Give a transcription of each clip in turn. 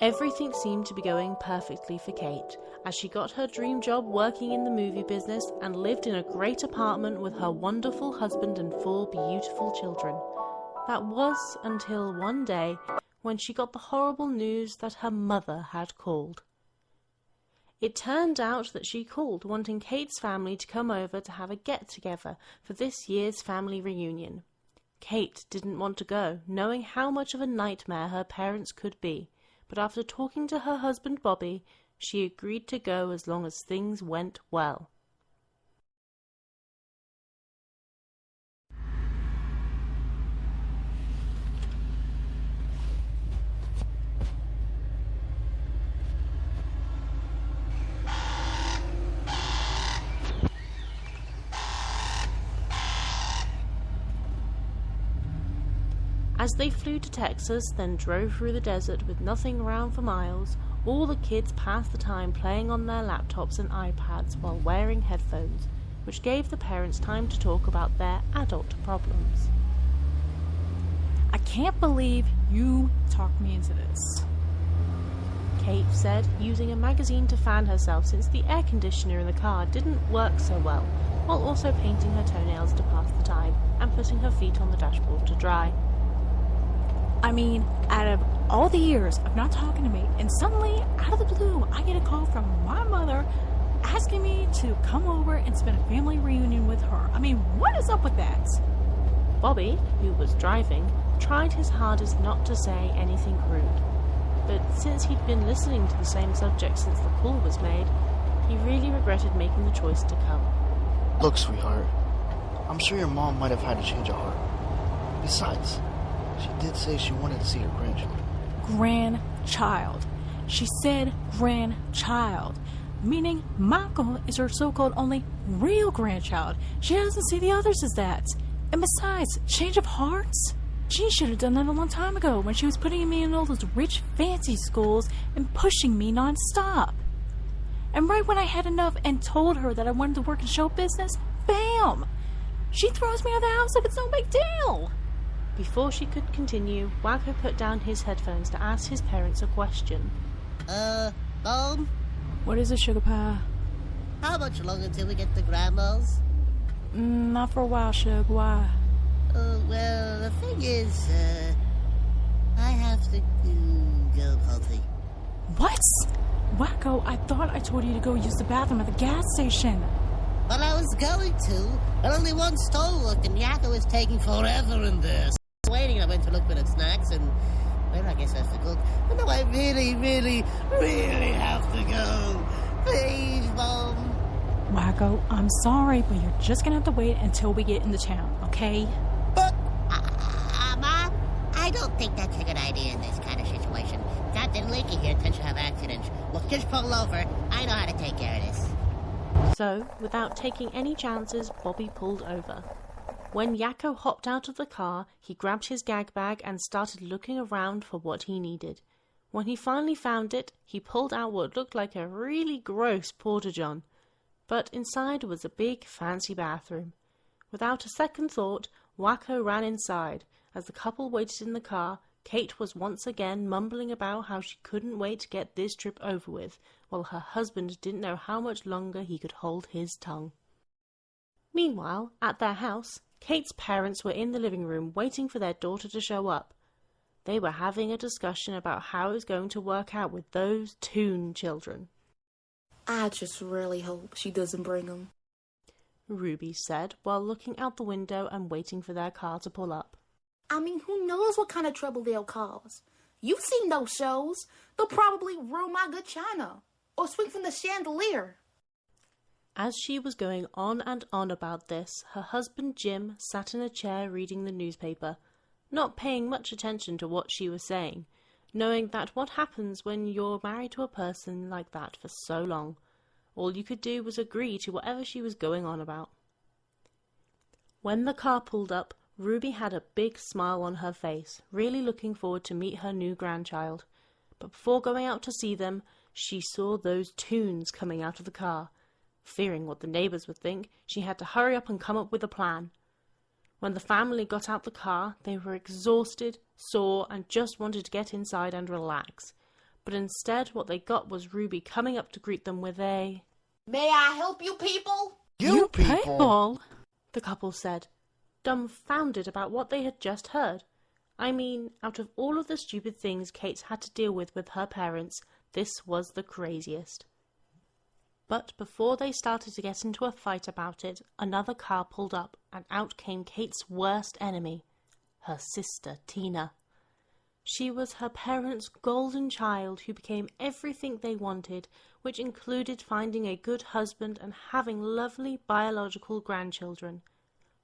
Everything seemed to be going perfectly for Kate, as she got her dream job working in the movie business and lived in a great apartment with her wonderful husband and 4 beautiful children. That was until one day when she got the horrible news that her mother had called. It turned out that she called wanting Kate's family to come over to have a get-together for this year's family reunion. Kate didn't want to go, knowing how much of a nightmare her parents could be, but after talking to her husband Bobby, she agreed to go as long as things went well. As they flew to Texas, then drove through the desert with nothing around for miles, all the kids passed the time playing on their laptops and iPads while wearing headphones, which gave the parents time to talk about their adult problems. I can't believe you talked me into this, Kate said, using a magazine to fan herself since the air conditioner in the car didn't work so well, while also painting her toenails to pass the time and putting her feet on the dashboard to dry. I mean, out of all the years of not talking to me, and suddenly, out of the blue, I get a call from my mother asking me to come over and spend a family reunion with her. I mean, what is up with that? Bobby, who was driving, tried his hardest not to say anything rude. But since he'd been listening to the same subject since the call was made, he really regretted making the choice to come. Look, sweetheart, I'm sure your mom might have had a change of heart. Besides, she did say she wanted to see her grandchildren. Grandchild. She said grandchild, meaning Wacko is her so-called only real grandchild. She doesn't see the others as that. And besides, change of hearts? She should have done that a long time ago when she was putting me in all those rich, fancy schools and pushing me non-stop. And right when I had enough and told her that I wanted to work in show business, bam! She throws me out of the house like it's no big deal. Before she could continue, Wacko put down his headphones to ask his parents a question. Mom? What is it, sugar pie? How much longer till we get to Grandma's? Not for a while, Shug. Why? Well, the thing is, I have to go potty. What? Wacko, I thought I told you to go use the bathroom at the gas station. Well, I was going to, but only one stall worked, and Yakko was taking forever in there. So waiting, I went to look for the snacks, and, well, I guess I have to cook. But no, I really, really, really have to go. Please, Mom. Wacko, I'm sorry, but you're just gonna have to wait until we get into town, okay? But, Mom, I don't think that's a good idea in this kind of situation. Captain Leaky here tends to have accidents. Look, just pull over. I know how to take care of this. So, without taking any chances, Bobby pulled over. When Yakko hopped out of the car, he grabbed his gag bag and started looking around for what he needed. When he finally found it, he pulled out what looked like a really gross porta-john. But inside was a big, fancy bathroom. Without a second thought, Wacko ran inside. As the couple waited in the car, Kate was once again mumbling about how she couldn't wait to get this trip over with, while her husband didn't know how much longer he could hold his tongue. Meanwhile, at their house, Kate's parents were in the living room waiting for their daughter to show up. They were having a discussion about how it was going to work out with those Toon children. I just really hope she doesn't bring them, Ruby said while looking out the window and waiting for their car to pull up. I mean, who knows what kind of trouble they'll cause? You've seen those shows. They'll probably ruin my good china or swing from the chandelier. As she was going on and on about this, her husband Jim sat in a chair reading the newspaper, not paying much attention to what she was saying, knowing that what happens when you're married to a person like that for so long. All you could do was agree to whatever she was going on about. When the car pulled up, Ruby had a big smile on her face, really looking forward to meet her new grandchild. But before going out to see them, she saw those Toons coming out of the car. Fearing what the neighbours would think, she had to hurry up and come up with a plan. When the family got out the car, they were exhausted, sore, and just wanted to get inside and relax. But instead what they got was Ruby coming up to greet them with a May I help you people? You people! The couple said, dumbfounded about what they had just heard. I mean, out of all of the stupid things Kate had to deal with her parents, this was the craziest. But before they started to get into a fight about it, another car pulled up, and out came Kate's worst enemy, her sister Tina. She was her parents' golden child who became everything they wanted, which included finding a good husband and having lovely biological grandchildren.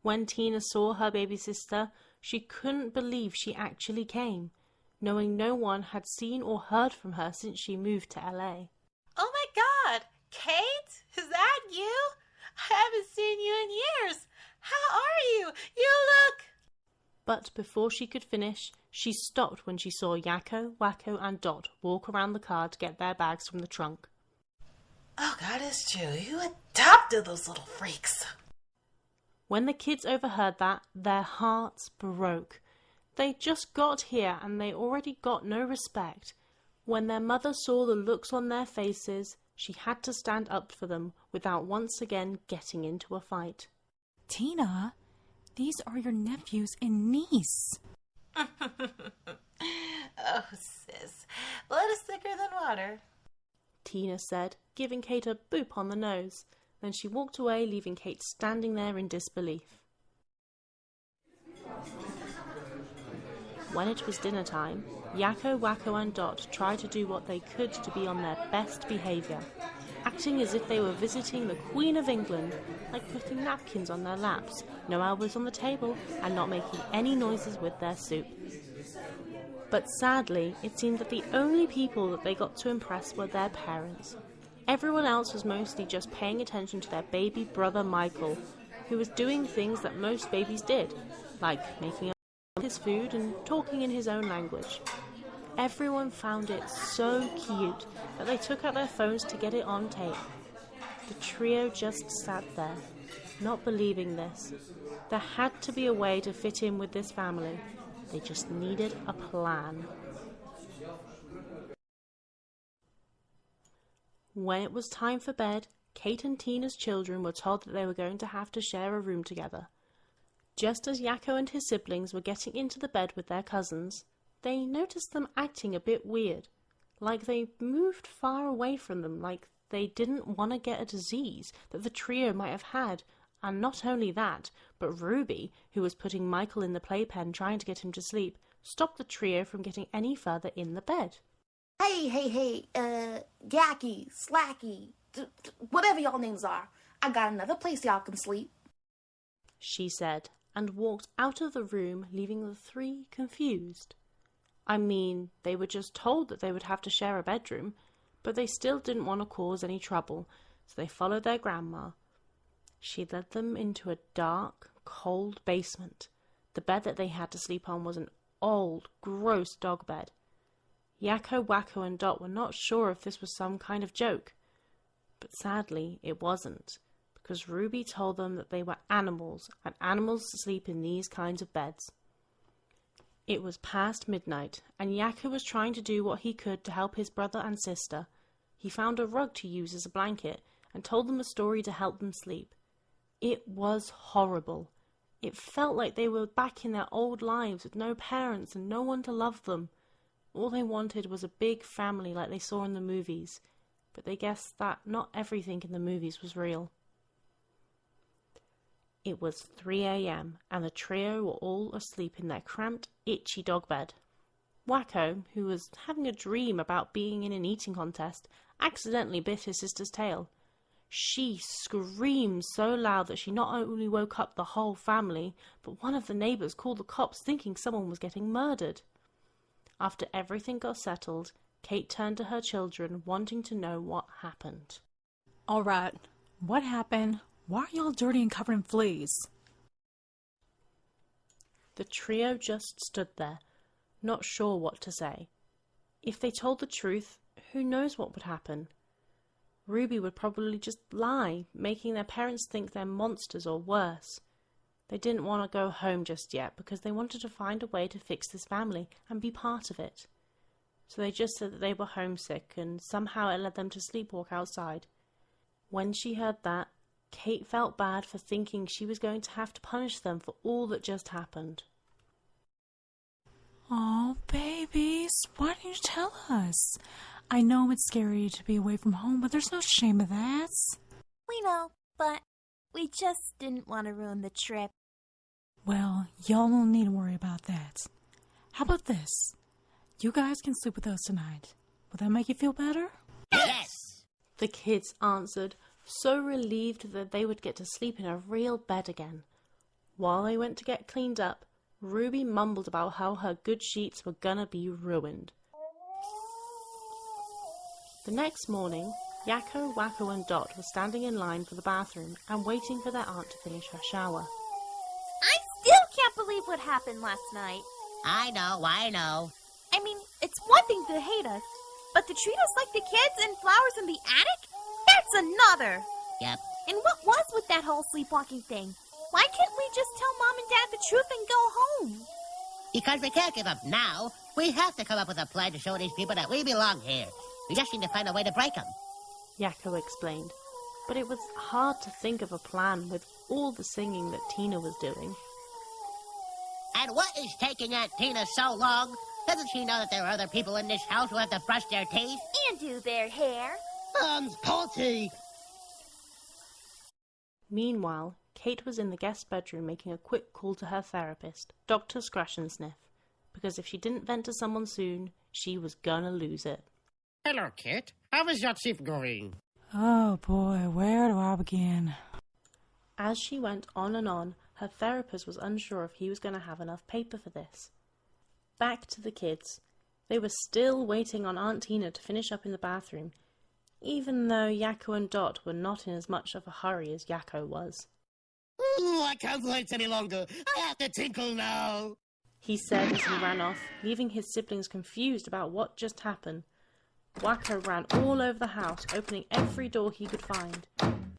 When Tina saw her baby sister, she couldn't believe she actually came, knowing no one had seen or heard from her since she moved to LA. Oh my God! Kate? Is that you? I haven't seen you in years. How are you? You look... But before she could finish, she stopped when she saw Yakko, Wacko and Dot walk around the car to get their bags from the trunk. Oh God, it's true. You adopted those little freaks. When the kids overheard that, their hearts broke. They just got here and they already got no respect. When their mother saw the looks on their faces, she had to stand up for them without once again getting into a fight. Tina, these are your nephews and niece. Oh, sis. Blood is thicker than water. Tina said, giving Kate a boop on the nose. Then she walked away, leaving Kate standing there in disbelief. When it was dinner time, Yakko, Wacko and Dot tried to do what they could to be on their best behaviour, acting as if they were visiting the Queen of England, like putting napkins on their laps, no elbows on the table, and not making any noises with their soup. But sadly, it seemed that the only people that they got to impress were their parents. Everyone else was mostly just paying attention to their baby brother Michael, who was doing things that most babies did, like making his food and talking in his own language. Everyone found it so cute that they took out their phones to get it on tape. The trio just sat there, not believing this. There had to be a way to fit in with this family. They just needed a plan. When it was time for bed, Kate and Tina's children were told that they were going to have to share a room together. Just as Yakko and his siblings were getting into the bed with their cousins, they noticed them acting a bit weird, like they moved far away from them, like they didn't want to get a disease that the trio might have had. And not only that, but Ruby, who was putting Michael in the playpen trying to get him to sleep, stopped the trio from getting any further in the bed. Hey, Gacky, Slacky, whatever y'all names are, I got another place y'all can sleep, she said, and walked out of the room, leaving the three confused. I mean, they were just told that they would have to share a bedroom, but they still didn't want to cause any trouble, so they followed their grandma. She led them into a dark, cold basement. The bed that they had to sleep on was an old, gross dog bed. Yakko, Wacko and Dot were not sure if this was some kind of joke, but sadly it wasn't, because Ruby told them that they were animals, and animals sleep in these kinds of beds. It was past midnight, and Yakko was trying to do what he could to help his brother and sister. He found a rug to use as a blanket, and told them a story to help them sleep. It was horrible. It felt like they were back in their old lives with no parents and no one to love them. All they wanted was a big family like they saw in the movies, but they guessed that not everything in the movies was real. It was 3 a.m. and the trio were all asleep in their cramped, itchy dog bed. Wacko, who was having a dream about being in an eating contest, accidentally bit his sister's tail. She screamed so loud that she not only woke up the whole family, but one of the neighbours called the cops thinking someone was getting murdered. After everything got settled, Kate turned to her children, wanting to know what happened. All right, what happened? Why are y'all dirty and covered in fleas? The trio just stood there, not sure what to say. If they told the truth, who knows what would happen? Ruby would probably just lie, making their parents think they're monsters or worse. They didn't want to go home just yet because they wanted to find a way to fix this family and be part of it. so they just said that they were homesick and somehow it led them to sleepwalk outside. When she heard that, Kate felt bad for thinking she was going to have to punish them for all that just happened. Oh, babies, why didn't you tell us? I know it's scary to be away from home, but there's no shame in that. We know, but we just didn't want to ruin the trip. Well, y'all don't need to worry about that. How about this? You guys can sleep with us tonight. Will that make you feel better? Yes! The kids answered, so relieved that they would get to sleep in a real bed again. While they went to get cleaned up, Ruby mumbled about how her good sheets were gonna be ruined. The next morning, Yakko, Wacko and Dot were standing in line for the bathroom and waiting for their aunt to finish her shower. I still can't believe what happened last night. I know. I mean, it's one thing to hate us, but to treat us like the kids and flowers in the attic? That's another. Yep. And what was with that whole sleepwalking thing? Why can't we just tell Mom and Dad the truth and go home? Because we can't give up now. We have to come up with a plan to show these people that we belong here. We just need to find a way to break them. Yakko explained, but it was hard to think of a plan with all the singing that Tina was doing. And what is taking Aunt Tina so long? Doesn't she know that there are other people in this house who have to brush their teeth? And do their hair. Potty. Meanwhile, Kate was in the guest bedroom making a quick call to her therapist, Dr. Scratch and Sniff, because if she didn't vent to someone soon, she was gonna lose it. Hello, Kate. How is your trip going? Oh boy, where do I begin? As she went on and on, her therapist was unsure if he was going to have enough paper for this. Back to the kids. They were still waiting on Aunt Tina to finish up in the bathroom, even though Yakko and Dot were not in as much of a hurry as Yakko was. Ooh, I can't wait any longer. I have to tinkle now. He said as he ran off, leaving his siblings confused about what just happened. Wacko ran all over the house, opening every door he could find.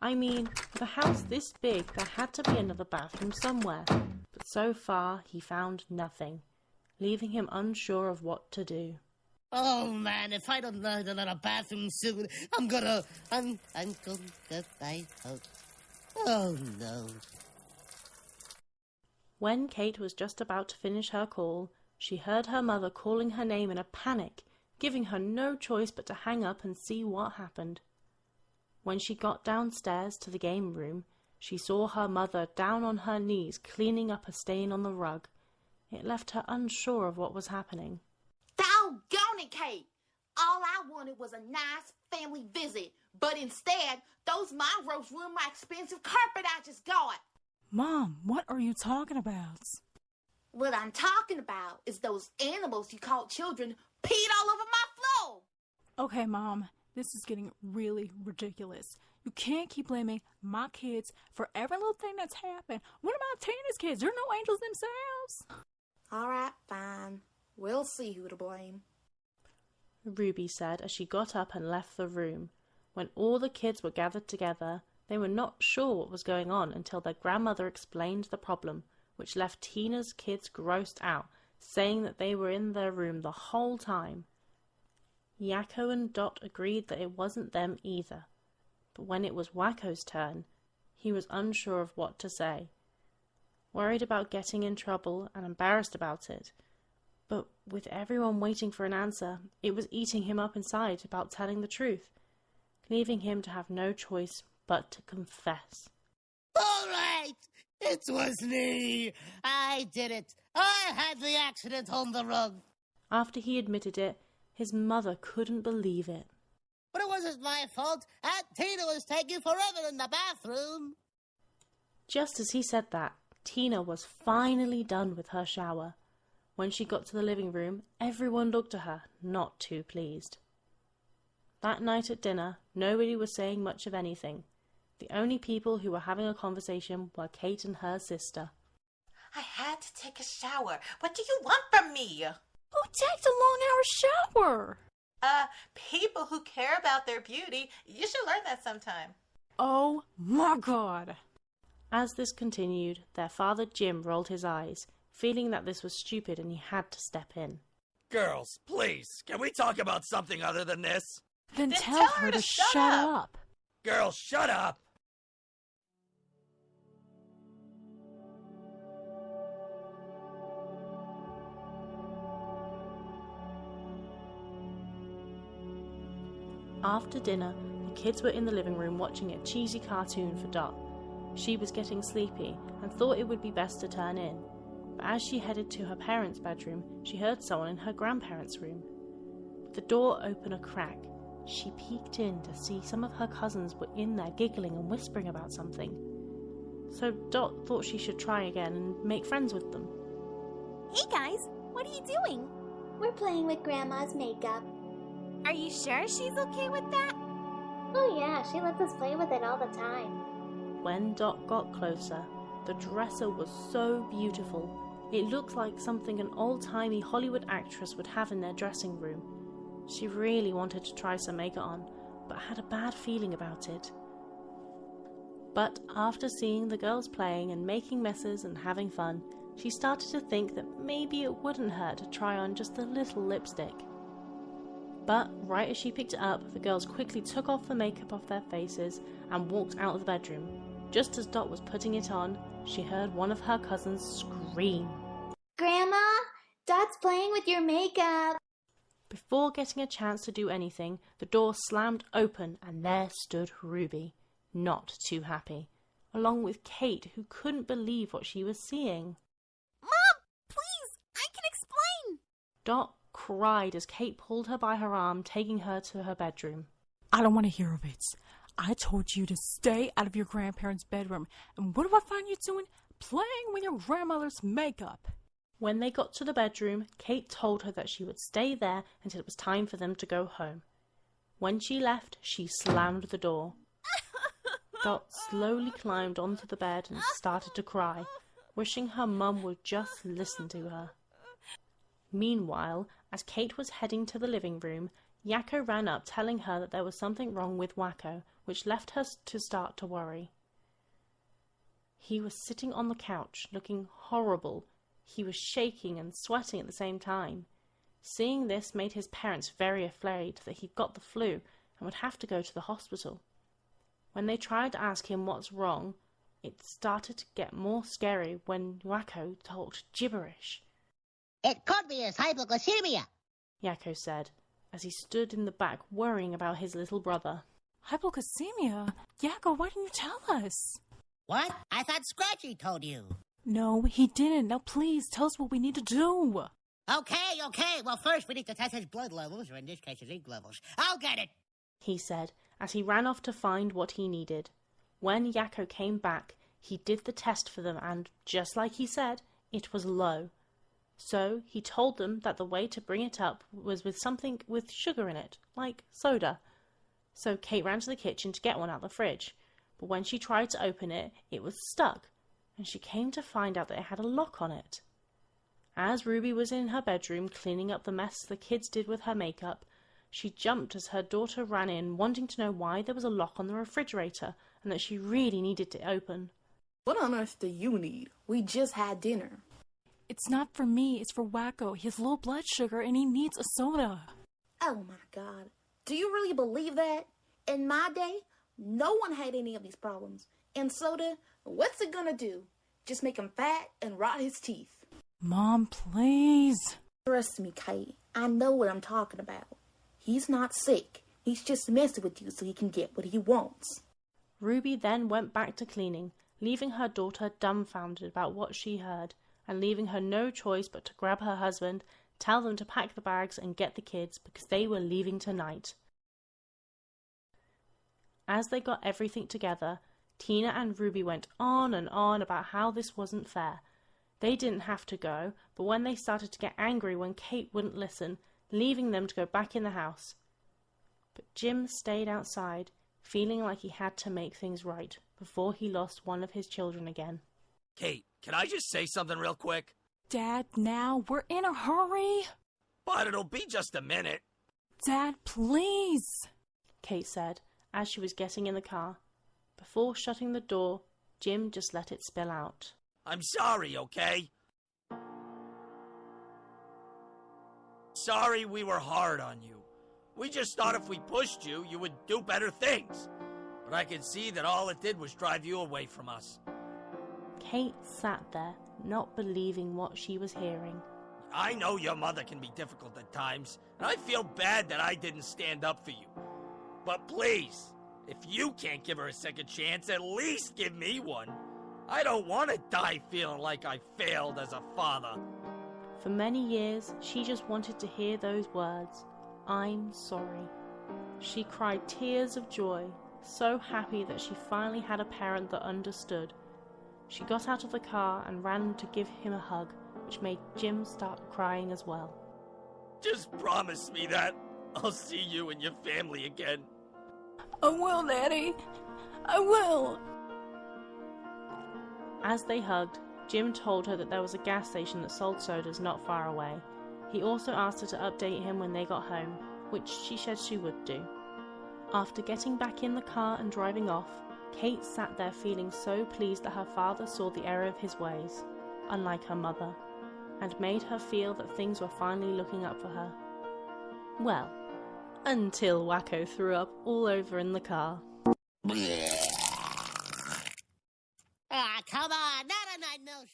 I mean, with a house this big, there had to be another bathroom somewhere, but so far he found nothing, leaving him unsure of what to do. Oh man, if I don't learn another bathroom soon, I'm gonna die. Oh no. When Kate was just about to finish her call, she heard her mother calling her name in a panic, giving her no choice but to hang up and see what happened. When she got downstairs to the game room, she saw her mother down on her knees cleaning up a stain on the rug. It left her unsure of what was happening. Doggone it, Kate! All I wanted was a nice family visit, but instead, those mongrels ruined my expensive carpet I just got. Mom, what are you talking about? What I'm talking about is those animals you call children peed all over my floor. Okay, Mom, this is getting really ridiculous. You can't keep blaming my kids for every little thing that's happened. What about Tina's kids? They're no angels themselves. All right, fine. We'll see who to blame. Ruby said as she got up and left the room. When all the kids were gathered together, they were not sure what was going on until their grandmother explained the problem, which left Tina's kids grossed out, saying that they were in their room the whole time. Yakko and Dot agreed that it wasn't them either, but when it was Wacko's turn, he was unsure of what to say, worried about getting in trouble and embarrassed about it. But with everyone waiting for an answer, it was eating him up inside about telling the truth, leaving him to have no choice but to confess. All right, it was me. I did it. I had the accident on the rug. After he admitted it, his mother couldn't believe it. But it wasn't my fault. Aunt Tina was taking forever in the bathroom. Just as he said that, Tina was finally done with her shower. When she got to the living room, everyone looked at her, not too pleased. That night at dinner, nobody was saying much of anything. The only people who were having a conversation were Kate and her sister. I had to take a shower. What do you want from me? Who takes a long-hour shower? People who care about their beauty. You should learn that sometime. Oh my God. As this continued, their father Jim rolled his eyes, feeling that this was stupid and he had to step in. Girls, please, can we talk about something other than this? Then tell her to shut up. Girls, shut up! After dinner, the kids were in the living room watching a cheesy cartoon for Dot. She was getting sleepy and thought it would be best to turn in. But as she headed to her parents' bedroom, she heard someone in her grandparents' room. The door opened a crack. She peeked in to see some of her cousins were in there giggling and whispering about something. So Dot thought she should try again and make friends with them. Hey guys, what are you doing? We're playing with Grandma's makeup. Are you sure she's okay with that? Oh yeah, she lets us play with it all the time. When Dot got closer, the dresser was so beautiful. It looked like something an old-timey Hollywood actress would have in their dressing room. She really wanted to try some makeup on, but had a bad feeling about it. But after seeing the girls playing and making messes and having fun, she started to think that maybe it wouldn't hurt to try on just a little lipstick. But right as she picked it up, the girls quickly took off the makeup off their faces and walked out of the bedroom. Just as Dot was putting it on, she heard one of her cousins scream. Grandma, Dot's playing with your makeup. Before getting a chance to do anything, the door slammed open and there stood Ruby, not too happy, along with Kate, who couldn't believe what she was seeing. Mom, please, I can explain. Dot cried as Kate pulled her by her arm, taking her to her bedroom. I don't want to hear of it. I told you to stay out of your grandparents' bedroom, and what do I find you doing? Playing with your grandmother's makeup. When they got to the bedroom, Kate told her that she would stay there until it was time for them to go home. When she left, she slammed the door. Dot slowly climbed onto the bed and started to cry, wishing her mum would just listen to her. Meanwhile, as Kate was heading to the living room, Yakko ran up telling her that there was something wrong with Wacko, which left her to start to worry. He was sitting on the couch, looking horrible. He was shaking and sweating at the same time. Seeing this made his parents very afraid that he'd got the flu and would have to go to the hospital. When they tried to ask him what's wrong, it started to get more scary when Wacko talked gibberish. It could be his hypoglycemia, Yakko said, as he stood in the back worrying about his little brother. Hypoglycemia? Yakko, why didn't you tell us? What? I thought Scratchy told you. No, he didn't. Now please, tell us what we need to do. Okay. Well, first we need to test his blood levels, or in this case his ink levels. I'll get it, he said, as he ran off to find what he needed. When Yakko came back, he did the test for them and, just like he said, it was low. So he told them that the way to bring it up was with something with sugar in it, like soda. So Kate ran to the kitchen to get one out of the fridge, but when she tried to open it, it was stuck, and she came to find out that it had a lock on it. As Ruby was in her bedroom cleaning up the mess the kids did with her makeup, she jumped as her daughter ran in, wanting to know why there was a lock on the refrigerator and that she really needed it open. What on earth do you need? We just had dinner. It's not for me, it's for Wacko. He has low blood sugar and he needs a soda. Oh my God. Do you really believe that? In my day, no one had any of these problems. And soda, what's it gonna do? Just make him fat and rot his teeth. Mom, please. Trust me, Kate. I know what I'm talking about. He's not sick. He's just messing with you so he can get what he wants. Ruby then went back to cleaning, leaving her daughter dumbfounded about what she heard, and leaving her no choice but to grab her husband, tell them to pack the bags and get the kids because they were leaving tonight. As they got everything together, Tina and Ruby went on and on about how this wasn't fair. They didn't have to go, but when they started to get angry when Kate wouldn't listen, leaving them to go back in the house. But Jim stayed outside, feeling like he had to make things right before he lost one of his children again. Kate, can I just say something real quick? Dad, now, we're in a hurry. But it'll be just a minute. Dad, please, Kate said as she was getting in the car. Before shutting the door, Jim just let it spill out. I'm sorry, okay? sorry we were hard on you. We just thought if we pushed you, you would do better things. But I could see that all it did was drive you away from us. Kate sat there, not believing what she was hearing. I know your mother can be difficult at times, and I feel bad that I didn't stand up for you. But please, if you can't give her a second chance, at least give me one. I don't want to die feeling like I failed as a father. For many years, she just wanted to hear those words, "I'm sorry." She cried tears of joy, so happy that she finally had a parent that understood. She got out of the car and ran to give him a hug, which made Jim start crying as well. Just promise me that I'll see you and your family again. I will, Daddy. I will. As they hugged, Jim told her that there was a gas station that sold sodas not far away. He also asked her to update him when they got home, which she said she would do. After getting back in the car and driving off, Kate sat there feeling so pleased that her father saw the error of his ways, unlike her mother, and made her feel that things were finally looking up for her. Well, until Wacko threw up all over in the car. Ah, come on, not a night, no.